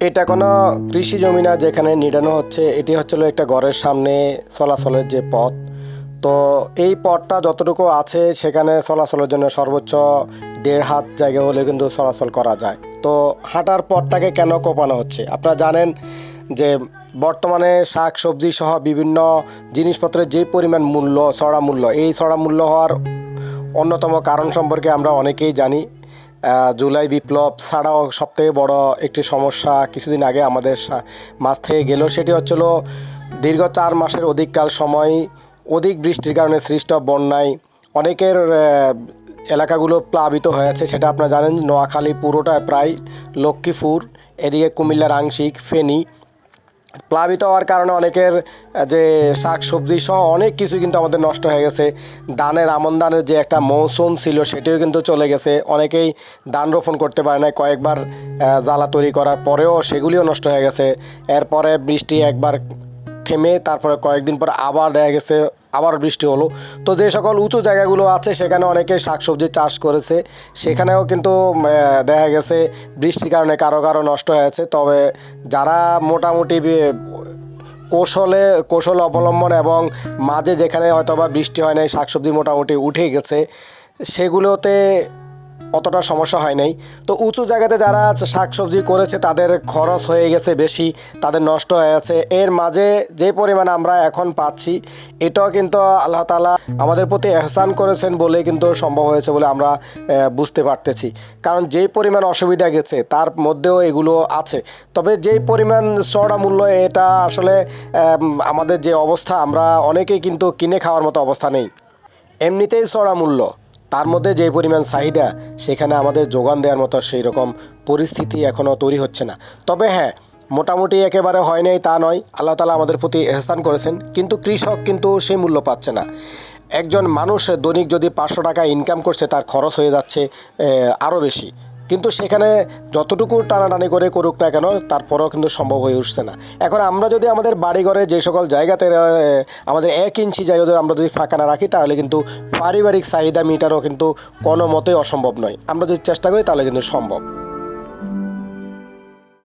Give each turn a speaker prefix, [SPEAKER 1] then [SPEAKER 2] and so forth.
[SPEAKER 1] এটা কোনো কৃষি জমি না যেখানে নিড়ানো হচ্ছে। এটি হচ্ছিল একটা ঘরের সামনে চলাচলের যে পথ। তো এই পথটা যতটুকু আছে সেখানে চলাচলের জন্য সর্বোচ্চ 1.5 হাত জায়গা হলে কিন্তু চলাচল করা যায়। তো হাঁটার পথটাকে কেন কোপানো হচ্ছে? আপনারা জানেন যে বর্তমানে শাক সবজি সহ বিভিন্ন জিনিসপত্রের যে পরিমাণ মূল্য, চড়া মূল্য, এই চড়া মূল্য হওয়ার অন্যতম কারণ সম্পর্কে আমরা অনেকেই জানি। জুলাই বিপ্লব ছাড়াও সবথেকে বড় একটি সমস্যা কিছুদিন আগে আমাদের মাঝ থেকে গেল, সেটি হচ্ছিল দীর্ঘ 4 মাসের অধিককাল সময় অধিক বৃষ্টির কারণে সৃষ্ট বন্যায় অনেকের এলাকাগুলো প্লাবিত হয়েছে। সেটা আপনারা জানেন, নোয়াখালী পুরোটা, প্রায় লক্ষ্মীপুর, এদিকে কুমিল্লার আংশিক, ফেনী প্লাবিত হওয়ার কারণে অনেকের যে শাক সবজি সহ অনেক কিছু কিন্তু আমাদের নষ্ট হয়ে গেছে। ধানের আমন ধানের যে একটা মৌসুম ছিল সেটিও কিন্তু চলে গেছে। অনেকেই ধান রোপণ করতে পারে না, কয়েকবার জ্বালা তৈরি করার পরেও সেগুলিও নষ্ট হয়ে গেছে। এরপরে বৃষ্টি একবার থেমে তারপরে কয়েকদিন পর আবার দেখা গেছে আবার বৃষ্টি হলো। তো যে সকল উঁচু জায়গাগুলো আছে সেখানে অনেকে শাকসবজি চাষ করেছে, সেখানেও কিন্তু দেখা গেছে বৃষ্টির কারণে কারো কারো নষ্ট হয়েছে। তবে যারা মোটামুটি কৌশল অবলম্বন এবং মাঝে যেখানে হয়তোবা বৃষ্টি হয় নাই, শাকসবজি মোটামুটি উঠে গেছে, সেগুলোতে অতটা সমস্যা হয় নাই। তো উঁচু জায়গাতে যারা শাকসবজি করেছে তাদের খরচ হয়ে গেছে বেশি, তাদের নষ্ট হয়ে গেছে। এর মাঝে যে পরিমাণ আমরা এখন পাচ্ছি, এটাও কিন্তু আল্লাহ তাআলা আমাদের প্রতি এহসান করেছেন বলে কিন্তু সম্ভব হয়েছে বলে আমরা বুঝতে পারতেছি। কারণ যেই পরিমাণ অসুবিধা গেছে তার মধ্যেও এগুলো আছে। তবে যেই পরিমাণ চড়া মূল্য, এটা আসলে আমাদের যে অবস্থা, আমরা অনেকেই কিন্তু কিনে খাওয়ার মতো অবস্থা নেই। এমনিতেই চড়া মূল্য, তার মধ্যে যে পরিমাণ চাহিদা, সেখানে আমাদের যোগান দেওয়ার মতো সেই রকম পরিস্থিতি এখনও তৈরি হচ্ছে না। তবে হ্যাঁ, মোটামুটি একেবারে হয় নাই তা নয়, আল্লাহ তাআলা আমাদের প্রতি এহসান করেছেন, কিন্তু কৃষক কিন্তু সেই মূল্য পাচ্ছে না। একজন মানুষ দৈনিক যদি 500 টাকা ইনকাম করছে, তার খরচ হয়ে যাচ্ছে আরও বেশি। কিন্তু সেখানে যতটুকু টানাটানি করে করুক না কেন, তারপরেও কিন্তু সম্ভব হয়ে উঠছে না। এখন আমরা যদি আমাদের বাড়িঘরে যে সকল জায়গাতে আমাদের 1 ইঞ্চি জায়গা যদি আমরা যদি ফাঁকা না রাখি, তাহলে কিন্তু পারিবারিক চাহিদা মেটানো কিন্তু কোনো মতেই অসম্ভব নয়। আমরা যদি চেষ্টা করি তাহলে কিন্তু সম্ভব।